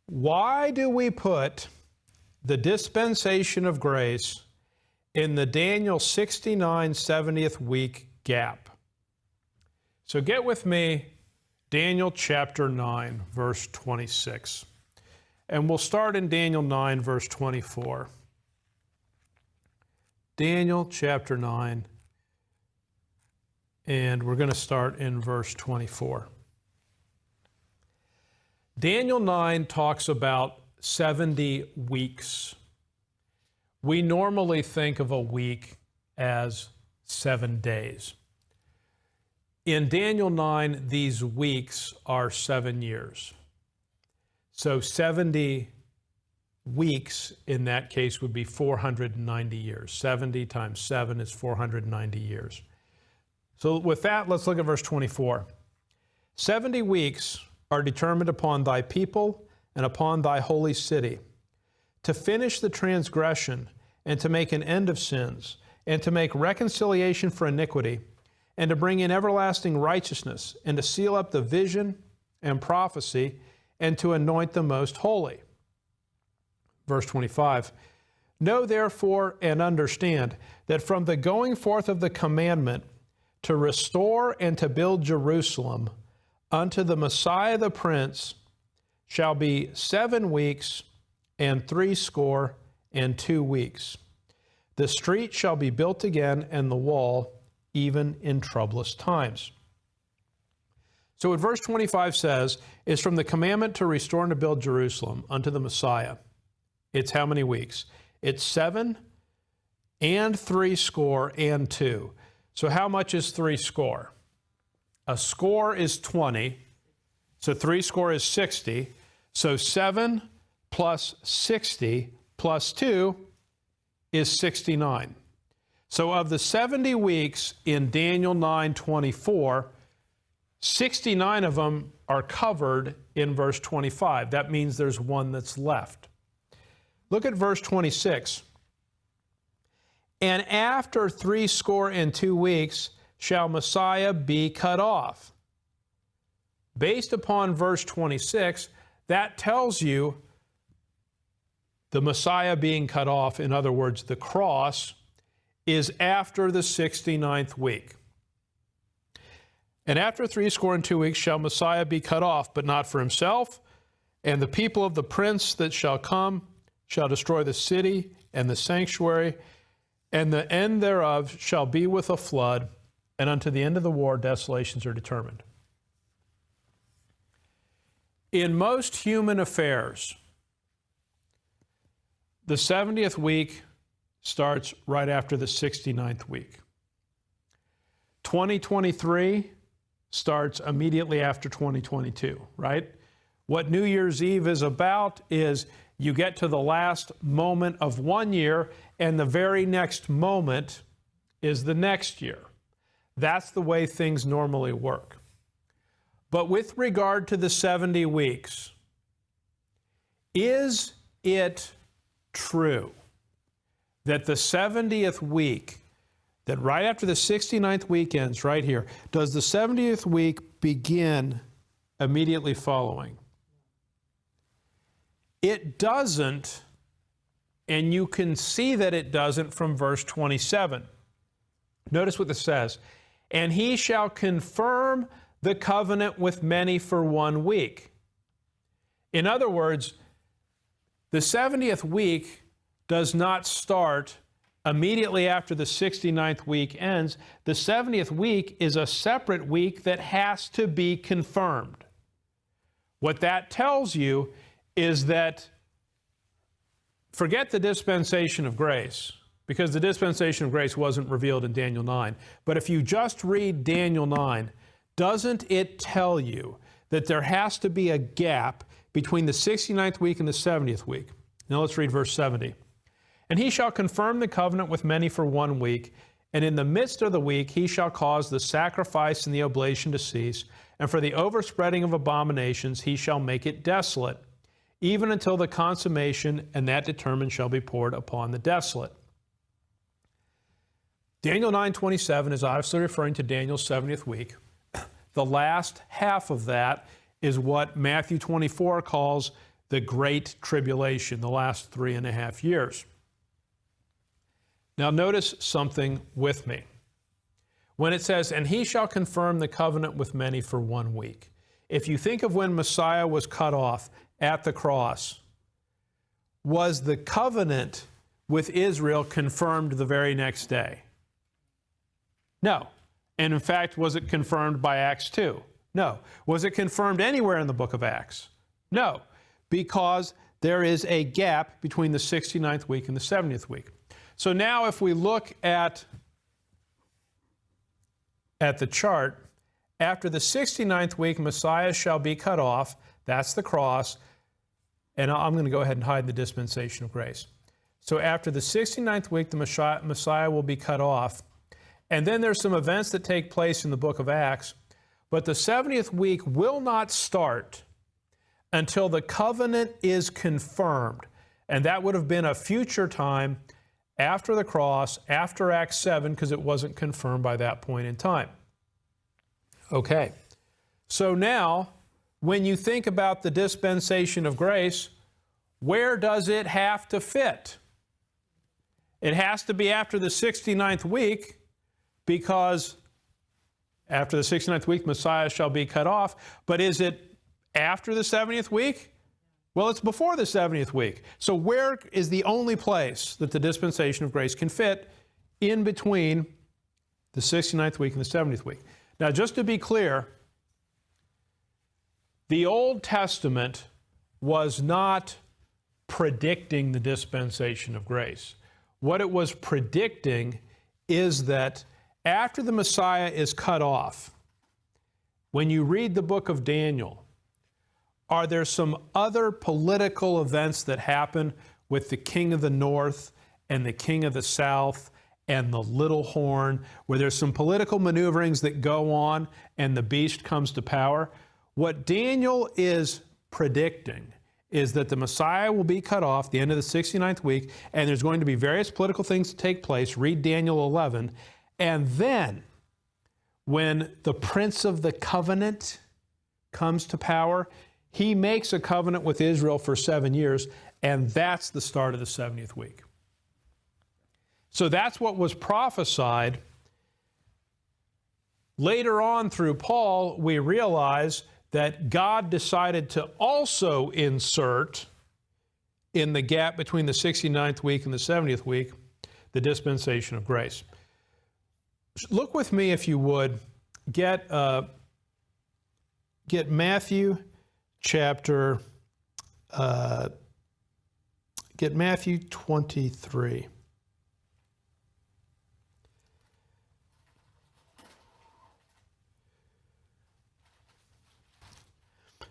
Why do we put the dispensation of grace in the Daniel 69 70th week gap? So get with me, Daniel chapter 9, verse 26. And we'll start in Daniel 9, verse 24. Daniel chapter 9, and we're going to start in verse 24. Daniel 9 talks about 70 weeks. We normally think of a week as 7 days. In Daniel 9, these weeks are 7 years. So 70 weeks in that case would be 490 years. 70 times 7 is 490 years. So with that, let's look at verse 24. 70 weeks are determined upon thy people and upon thy holy city, to finish the transgression and to make an end of sins, and to make reconciliation for iniquity, and to bring in everlasting righteousness, and to seal up the vision and prophecy, and to anoint the most holy. Verse 25, know therefore and understand that from the going forth of the commandment to restore and to build Jerusalem unto the Messiah the Prince shall be 7 weeks and 62 weeks. The street shall be built again, and the wall, even in troublous times. So what verse 25 says is from the commandment to restore and to build Jerusalem unto the Messiah. It's how many weeks? It's 7 and 62. So how much is 60? A score is 20, so 60 is 60. So 7 plus 60 plus 2 is 69. So of the 70 weeks in Daniel 9:24, 69 of them are covered in verse 25. That means there's one that's left. Look at verse 26. And after 62 weeks shall Messiah be cut off. Based upon verse 26, that tells you the Messiah being cut off, in other words, the cross, is after the 69th week. And after 62 weeks shall Messiah be cut off, but not for himself. And the people of the prince that shall come shall destroy the city and the sanctuary, and the end thereof shall be with a flood, and unto the end of the war desolations are determined. In most human affairs, the 70th week starts right after the 69th week. 2023 starts immediately after 2022, right? What New Year's Eve is about is you get to the last moment of one year, and the very next moment is the next year. That's the way things normally work. But with regard to the 70 weeks, is it true that the 70th week, that right after the 69th week ends, right here, does the 70th week begin immediately following? It doesn't, and you can see that it doesn't from verse 27. Notice what this says. And he shall confirm the covenant with many for 1 week. In other words, the 70th week does not start immediately after the 69th week ends. The 70th week is a separate week that has to be confirmed. What that tells you is that, forget the dispensation of grace, because the dispensation of grace wasn't revealed in Daniel 9. But if you just read Daniel 9, doesn't it tell you that there has to be a gap between the 69th week and the 70th week? Now let's read verse 70. And he shall confirm the covenant with many for 1 week, and in the midst of the week he shall cause the sacrifice and the oblation to cease, and for the overspreading of abominations he shall make it desolate, even until the consummation, and that determined shall be poured upon the desolate. Daniel 9:27 is obviously referring to Daniel's 70th week. The last half of that is what Matthew 24 calls the Great Tribulation, the last 3.5 years. Now notice something with me. When it says, and he shall confirm the covenant with many for 1 week. If you think of when Messiah was cut off at the cross, was the covenant with Israel confirmed the very next day? No. And in fact, was it confirmed by Acts 2? No. Was it confirmed anywhere in the book of Acts? No. Because there is a gap between the 69th week and the 70th week. So now if we look at the chart, after the 69th week, Messiah shall be cut off. That's the cross. And I'm going to go ahead and hide the dispensation of grace. So after the 69th week, the Messiah will be cut off. And then there's some events that take place in the book of Acts. But the 70th week will not start until the covenant is confirmed. And that would have been a future time after the cross, after Acts 7, because it wasn't confirmed by that point in time. Okay, so now, when you think about the dispensation of grace, where does it have to fit? It has to be after the 69th week, because after the 69th week, Messiah shall be cut off. But is it after the 70th week? Well, it's before the 70th week. So where is the only place that the dispensation of grace can fit in between the 69th week and the 70th week? Now, just to be clear, the Old Testament was not predicting the dispensation of grace. What it was predicting is that after the Messiah is cut off, when you read the book of Daniel, are there some other political events that happen with the king of the north and the king of the south and the little horn, where there's some political maneuverings that go on and the beast comes to power? What Daniel is predicting is that the Messiah will be cut off the end of the 69th week, and there's going to be various political things to take place. Read Daniel 11. And then, when the Prince of the Covenant comes to power, he makes a covenant with Israel for 7 years, and that's the start of the 70th week. So that's what was prophesied. Later on through Paul, we realize that God decided to also insert in the gap between the 69th week and the 70th week the dispensation of grace. Look with me, if you would, get Matthew chapter, get Matthew 23.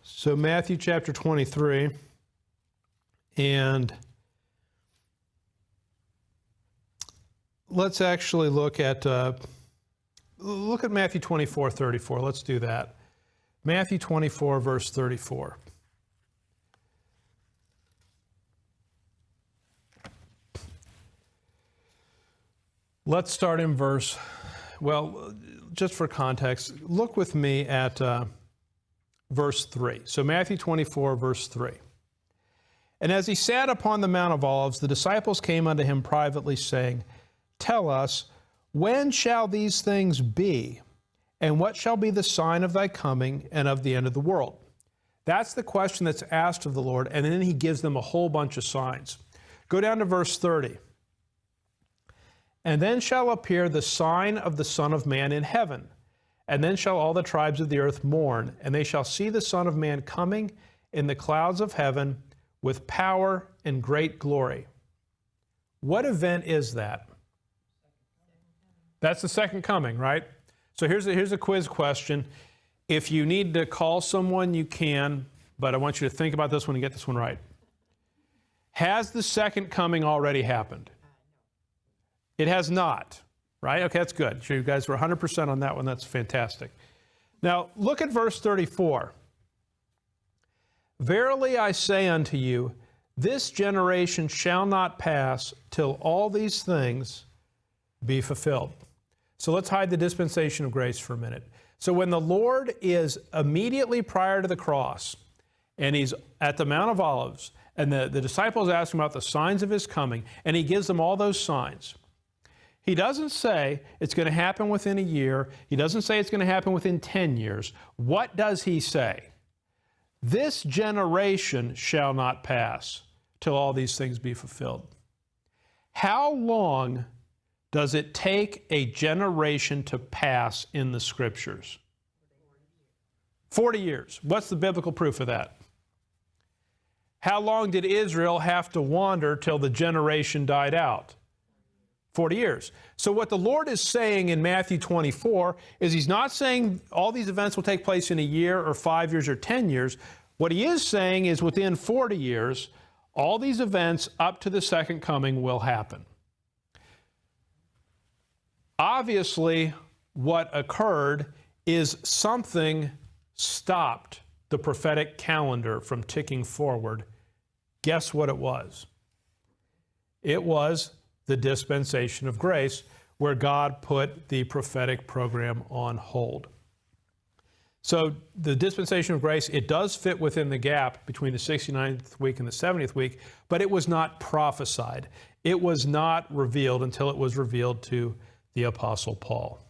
So Matthew chapter 23, and let's actually look at Matthew 24:34. Let's do that. Matthew 24, verse 34. Let's start in verse, well, just for context, look with me at verse 3. So Matthew 24, verse 3. And as he sat upon the Mount of Olives, the disciples came unto him privately, saying, Tell us, when shall these things be? And what shall be the sign of thy coming and of the end of the world? That's the question that's asked of the Lord, and then he gives them a whole bunch of signs. Go down to verse 30. And then shall appear the sign of the Son of Man in heaven. And then shall all the tribes of the earth mourn, and they shall see the Son of Man coming in the clouds of heaven with power and great glory. What event is that? That's the second coming, right? So here's a quiz question. If you need to call someone, you can, but I want you to think about this one and get this one right. Has the second coming already happened? It has not, right? Okay, that's good. So you guys were 100% on that one. That's fantastic. Now, look at verse 34. Verily I say unto you, this generation shall not pass till all these things be fulfilled. So let's hide the dispensation of grace for a minute. So when the Lord is immediately prior to the cross, and he's at the Mount of Olives, and the disciples ask him about the signs of his coming, and he gives them all those signs. He doesn't say it's going to happen within a year. He doesn't say it's going to happen within 10 years. What does he say? This generation shall not pass till all these things be fulfilled. How long does it take a generation to pass in the Scriptures? 40 years. What's the biblical proof of that? How long did Israel have to wander till the generation died out? 40 years. So what the Lord is saying in Matthew 24 is he's not saying all these events will take place in a year or 5 years or 10 years. What he is saying is within 40 years, all these events up to the second coming will happen. Obviously, what occurred is something stopped the prophetic calendar from ticking forward. Guess what it was? It was the dispensation of grace, where God put the prophetic program on hold. So the dispensation of grace, it does fit within the gap between the 69th week and the 70th week, but it was not prophesied. It was not revealed until it was revealed to the Apostle Paul.